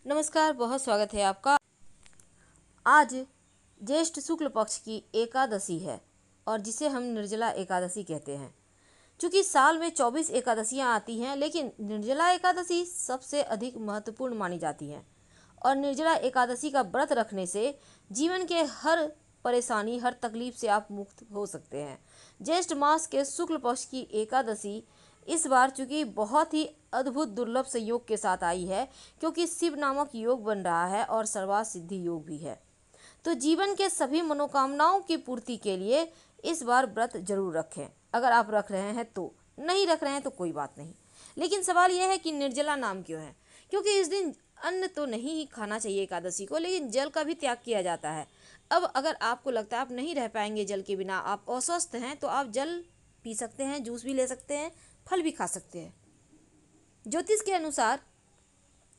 नमस्कार, बहुत स्वागत है आपका। आज ज्येष्ठ शुक्ल पक्ष की एकादशी है और जिसे हम निर्जला एकादशी कहते हैं। चूँकि साल में 24 एकादशियाँ आती हैं, लेकिन निर्जला एकादशी सबसे अधिक महत्वपूर्ण मानी जाती है। और निर्जला एकादशी का व्रत रखने से जीवन के हर परेशानी, हर तकलीफ से आप मुक्त हो सकते हैं। ज्येष्ठ मास के शुक्ल पक्ष की एकादशी इस बार चूँकि बहुत ही अद्भुत दुर्लभ संयोग के साथ आई है, क्योंकि शिव नामक योग बन रहा है और सर्वार्थ सिद्धि योग भी है। तो जीवन के सभी मनोकामनाओं की पूर्ति के लिए इस बार व्रत जरूर रखें। अगर आप रख रहे हैं तो, नहीं रख रहे हैं तो कोई बात नहीं। लेकिन सवाल यह है कि निर्जला नाम क्यों है? क्योंकि इस दिन अन्न तो नहीं ही खाना चाहिए एकादशी को, लेकिन जल का भी त्याग किया जाता है। अब अगर आपको लगता है आप नहीं रह पाएंगे जल के बिना, आप अस्वस्थ हैं, तो आप जल पी सकते हैं, जूस भी ले सकते हैं, फल भी खा सकते हैं। ज्योतिष के अनुसार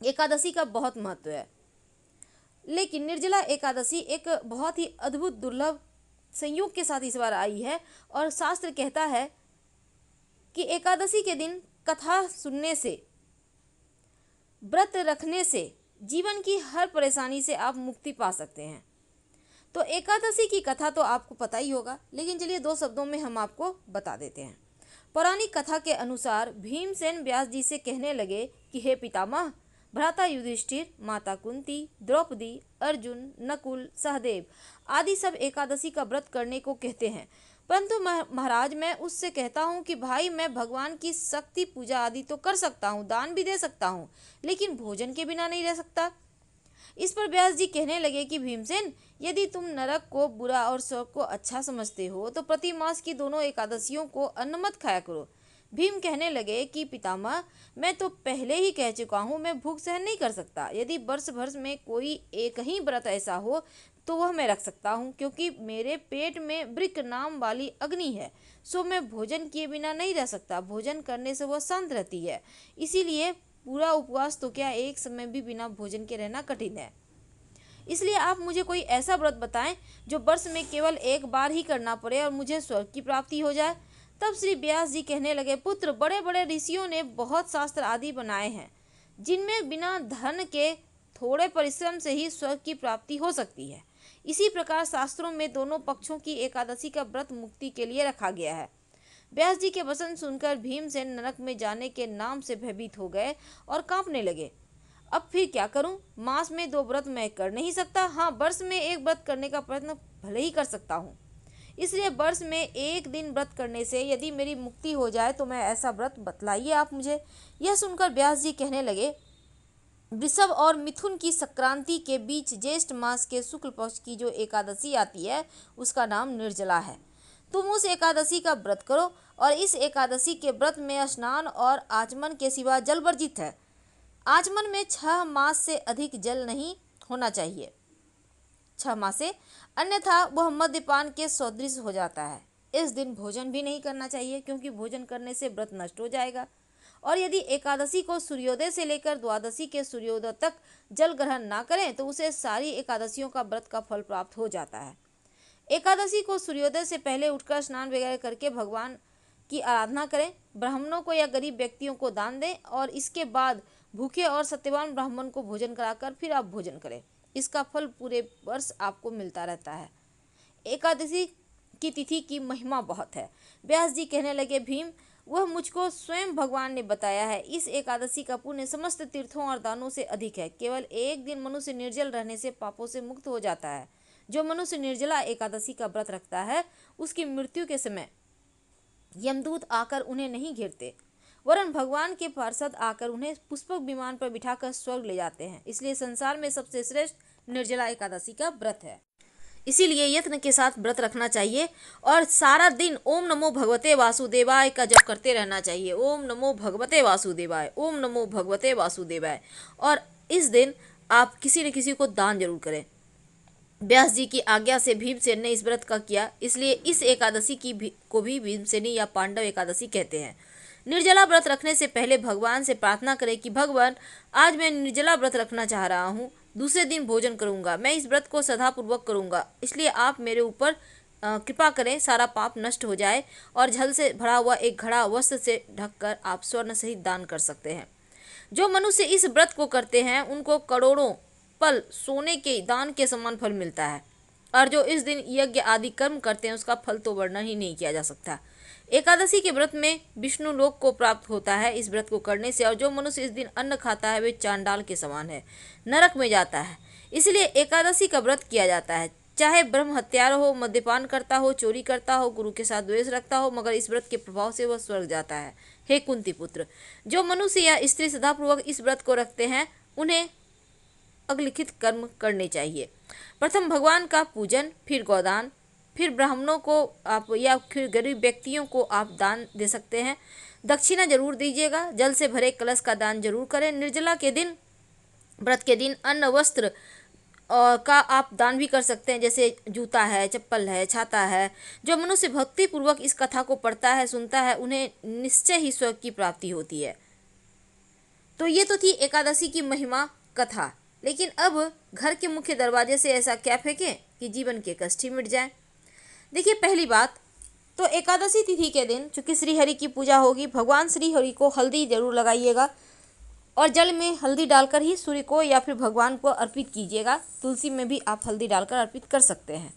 एकादशी का बहुत महत्व है, लेकिन निर्जला एकादशी एक बहुत ही अद्भुत दुर्लभ संयोग के साथ इस बार आई है। और शास्त्र कहता है कि एकादशी के दिन कथा सुनने से, व्रत रखने से जीवन की हर परेशानी से आप मुक्ति पा सकते हैं। तो एकादशी की कथा तो आपको पता ही होगा, लेकिन चलिए 2 शब्दों में हम आपको बता देते हैं। पौराणिक कथा के अनुसार भीमसेन व्यास जी से कहने लगे कि हे पितामह, भ्राता युधिष्ठिर, माता कुंती, द्रौपदी, अर्जुन, नकुल, सहदेव आदि सब एकादशी का व्रत करने को कहते हैं, परंतु महाराज मैं उससे कहता हूँ कि भाई मैं भगवान की शक्ति पूजा आदि तो कर सकता हूँ, दान भी दे सकता हूँ, लेकिन भोजन के बिना नहीं रह सकता। इस पर व्यास जी कहने लगे कि भीमसेन, यदि तुम नरक को बुरा और स्वर्ग को अच्छा समझते हो तो प्रति मास की दोनों एकादशियों को अन्न मत खाया करो। भीम कहने लगे कि पितामह, मैं तो पहले ही कह चुका हूँ, मैं भूख सहन नहीं कर सकता। यदि वर्ष भर में कोई एक ही व्रत ऐसा हो तो वह मैं रख सकता हूँ, क्योंकि मेरे पेट में वृक नाम वाली अग्नि है, सो मैं भोजन किए बिना नहीं रह सकता। भोजन करने से वह शांत रहती है, इसीलिए पूरा उपवास तो क्या, एक समय भी बिना भोजन के रहना कठिन है। इसलिए आप मुझे कोई ऐसा व्रत बताएं जो वर्ष में केवल एक बार ही करना पड़े और मुझे स्वर्ग की प्राप्ति हो जाए। तब श्री व्यास जी कहने लगे, पुत्र, बड़े बड़े ऋषियों ने बहुत शास्त्र आदि बनाए हैं, जिनमें बिना धन के थोड़े परिश्रम से ही स्वर्ग की प्राप्ति हो सकती है। इसी प्रकार शास्त्रों में दोनों पक्षों की एकादशी का व्रत मुक्ति के लिए रखा गया है। व्यास जी के वचन सुनकर भीमसेन नरक में जाने के नाम से भयभीत हो गए और कांपने लगे। अब फिर क्या करूं? मास में 2 व्रत मैं कर नहीं सकता। हाँ, वर्ष में 1 व्रत करने का प्रयत्न भले ही कर सकता हूँ। इसलिए वर्ष में 1 दिन व्रत करने से यदि मेरी मुक्ति हो जाए तो मैं ऐसा व्रत बतलाइए आप मुझे। यह सुनकर व्यास जी कहने लगे, वृषभ और मिथुन की संक्रांति के बीच ज्येष्ठ मास के शुक्ल पक्ष की जो एकादशी आती है उसका नाम निर्जला है। तुम उस एकादशी का व्रत करो, और इस एकादशी के व्रत में स्नान और आचमन के सिवा जल वर्जित है। आचमन में 6 मास से अधिक जल नहीं होना चाहिए, 6 मास से, अन्यथा वह मद्यपान के सदृश हो जाता है। इस दिन भोजन भी नहीं करना चाहिए, क्योंकि भोजन करने से व्रत नष्ट हो जाएगा। और यदि एकादशी को सूर्योदय से लेकर द्वादशी के सूर्योदय तक जल ग्रहण ना करें तो उसे सारी एकादशियों का व्रत का फल प्राप्त हो जाता है। एकादशी को सूर्योदय से पहले उठकर स्नान वगैरह करके भगवान की आराधना करें, ब्राह्मणों को या गरीब व्यक्तियों को दान दें, और इसके बाद भूखे और सत्यवान ब्राह्मण को भोजन कराकर फिर आप भोजन करें। इसका फल पूरे वर्ष आपको मिलता रहता है। एकादशी की तिथि की महिमा बहुत है। व्यास जी कहने लगे, भीम, वह मुझको स्वयं भगवान ने बताया है। इस एकादशी का पुण्य समस्त तीर्थों और दानों से अधिक है। केवल एक दिन मनुष्य निर्जल रहने से पापों से मुक्त हो जाता है। जो मनुष्य निर्जला एकादशी का व्रत रखता है उसकी मृत्यु के समय यमदूत आकर उन्हें नहीं घेरते, वरन भगवान के पार्षद आकर उन्हें पुष्पक विमान पर बिठाकर स्वर्ग ले जाते हैं। इसलिए संसार में सबसे श्रेष्ठ निर्जला एकादशी का व्रत है। इसीलिए यत्न के साथ व्रत रखना चाहिए और सारा दिन ओम नमो भगवते वासुदेवाय का जप करते रहना चाहिए। ओम नमो भगवते वासुदेवाय, ओम नमो भगवते वासुदेवाय। और इस दिन आप किसी न किसी को दान जरूर करें। व्यास जी की आज्ञा से भीमसेन ने इस व्रत का किया, इसलिए इस एकादशी को भी भीमसेनी या पांडव एकादशी कहते हैं। निर्जला व्रत रखने से पहले भगवान से प्रार्थना करें कि भगवान, आज मैं निर्जला व्रत रखना चाह रहा हूँ, दूसरे दिन भोजन करूँगा, मैं इस व्रत को श्रद्धापूर्वक करूँगा, इसलिए आप मेरे ऊपर कृपा करें, सारा पाप नष्ट हो जाए। और जल से भरा हुआ एक घड़ा वस्त्र से ढककर आप स्वर्ण सहित दान कर सकते हैं। जो मनुष्य इस व्रत को करते हैं उनको करोड़ों पल सोने के दान के समान फल मिलता है, और जो इस दिन यज्ञ आदि कर्म करते हैं उसका फल तो वर्णन ही नहीं किया जा सकता। एकादशी के व्रत में विष्णु लोक को प्राप्त होता है इस व्रत को करने से, और जो मनुष्य इस दिन अन्न खाता है वे चांडाल के समान है, नरक में जाता है। इसलिए एकादशी का व्रत किया जाता है। चाहे ब्रह्म हत्यारा हो, मद्यपान करता हो, चोरी करता हो, गुरु के साथ द्वेष रखता हो, मगर इस व्रत के प्रभाव से वह स्वर्ग जाता है। हे कुंती पुत्र, जो मनुष्य या स्त्री सदापूर्वक इस व्रत को रखते हैं उन्हें अग्लिखित कर्म करने चाहिए। प्रथम भगवान का पूजन, फिर गोदान, फिर ब्राह्मणों को आप या फिर गरीब व्यक्तियों को आप दान दे सकते हैं। दक्षिणा जरूर दीजिएगा। जल से भरे कलश का दान जरूर करें। निर्जला के दिन, व्रत के दिन अन्न वस्त्र का आप दान भी कर सकते हैं, जैसे जूता है, चप्पल है, छाता है। जो मनुष्य भक्ति पूर्वक इस कथा को पढ़ता है, सुनता है, उन्हें निश्चय ही स्वर्ग की प्राप्ति होती है। तो ये तो थी एकादशी की महिमा कथा। लेकिन अब घर के मुख्य दरवाजे से ऐसा क्या फेंकें कि जीवन के कष्ट ही मिट जाए। देखिए, पहली बात तो एकादशी तिथि के दिन चूंकि श्रीहरि की पूजा होगी, भगवान श्रीहरि को हल्दी जरूर लगाइएगा और जल में हल्दी डालकर ही सूर्य को या फिर भगवान को अर्पित कीजिएगा। तुलसी में भी आप हल्दी डालकर अर्पित कर सकते हैं,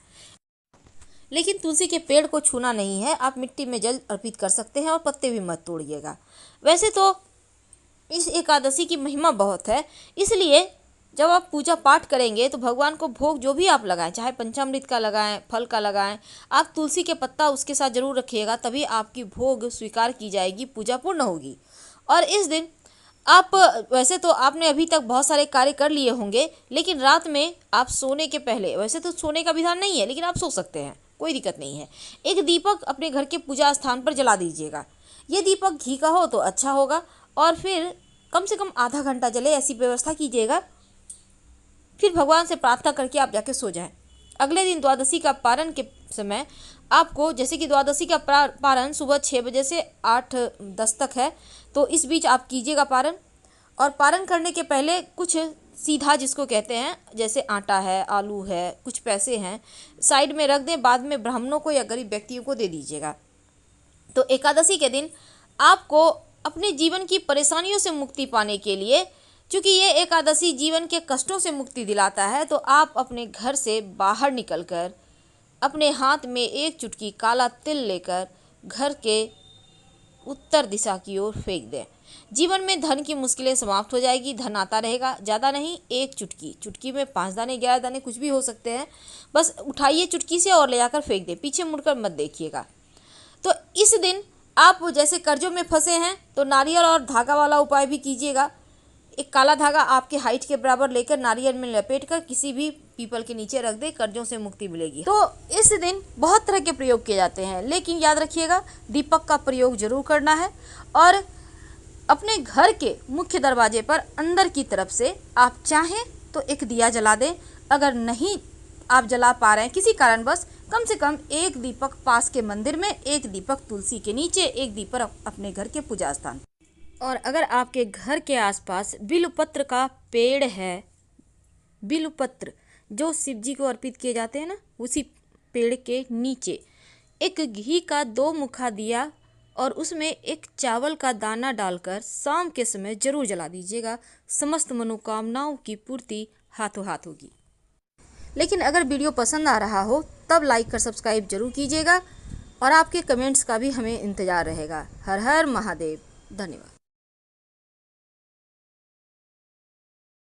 लेकिन तुलसी के पेड़ को छूना नहीं है। आप मिट्टी में जल अर्पित कर सकते हैं और पत्ते भी मत तोड़िएगा। वैसे तो इस एकादशी की महिमा बहुत है, इसलिए जब आप पूजा पाठ करेंगे तो भगवान को भोग जो भी आप लगाएं, चाहे पंचामृत का लगाएं, फल का लगाएं, आप तुलसी के पत्ता उसके साथ जरूर रखिएगा, तभी आपकी भोग स्वीकार की जाएगी, पूजा पूर्ण होगी। और इस दिन आप वैसे तो आपने अभी तक बहुत सारे कार्य कर लिए होंगे, लेकिन रात में आप सोने के पहले, वैसे तो सोने का विधान नहीं है लेकिन आप सो सकते हैं, कोई दिक्कत नहीं है, एक दीपक अपने घर के पूजा स्थान पर जला दीजिएगा। ये दीपक घी का हो तो अच्छा होगा, और फिर कम से कम आधा घंटा जले ऐसी व्यवस्था कीजिएगा। फिर भगवान से प्रार्थना करके आप जाके सो जाएं। अगले दिन द्वादशी का पारण के समय आपको, जैसे कि द्वादशी का पारण सुबह 6 बजे से 8:10 तक है, तो इस बीच आप कीजिएगा पारण। और पारण करने के पहले कुछ सीधा जिसको कहते हैं, जैसे आटा है, आलू है, कुछ पैसे हैं, साइड में रख दें, बाद में ब्राह्मणों को या गरीब व्यक्तियों को दे दीजिएगा। तो एकादशी के दिन आपको अपने जीवन की परेशानियों से मुक्ति पाने के लिए, क्योंकि ये एकादशी जीवन के कष्टों से मुक्ति दिलाता है, तो आप अपने घर से बाहर निकलकर अपने हाथ में एक चुटकी काला तिल लेकर घर के उत्तर दिशा की ओर फेंक दें। जीवन में धन की मुश्किलें समाप्त हो जाएगी, धन आता रहेगा। ज़्यादा नहीं, एक चुटकी में 5 दाने 11 दाने कुछ भी हो सकते हैं, बस उठाइए चुटकी से और ले जाकर फेंक दें, पीछे मुड़कर मत देखिएगा। तो इस दिन आप जैसे कर्जों में फंसे हैं तो नारियल और धागा वाला उपाय भी कीजिएगा। एक काला धागा आपके हाइट के बराबर लेकर नारियल में लपेटकर किसी भी पीपल के नीचे रख दे, कर्जों से मुक्ति मिलेगी। तो इस दिन बहुत तरह के प्रयोग किए जाते हैं, लेकिन याद रखिएगा दीपक का प्रयोग जरूर करना है। और अपने घर के मुख्य दरवाजे पर अंदर की तरफ से आप चाहें तो एक दिया जला दें। अगर नहीं आप जला पा रहे हैं किसी कारणवश, कम से कम एक दीपक पास के मंदिर में, एक दीपक तुलसी के नीचे, एक दीपक अपने घर के पूजा स्थान। और अगर आपके घर के आसपास बिल्वपत्र का पेड़ है, बिल्वपत्र जो शिव जी को अर्पित किए जाते हैं ना, उसी पेड़ के नीचे एक घी का 2 मुखा दिया और उसमें एक चावल का दाना डालकर शाम के समय जरूर जला दीजिएगा। समस्त मनोकामनाओं की पूर्ति हाथों हाथ होगी। लेकिन अगर वीडियो पसंद आ रहा हो तब लाइक कर सब्सक्राइब जरूर कीजिएगा, और आपके कमेंट्स का भी हमें इंतज़ार रहेगा। हर हर महादेव। धन्यवाद।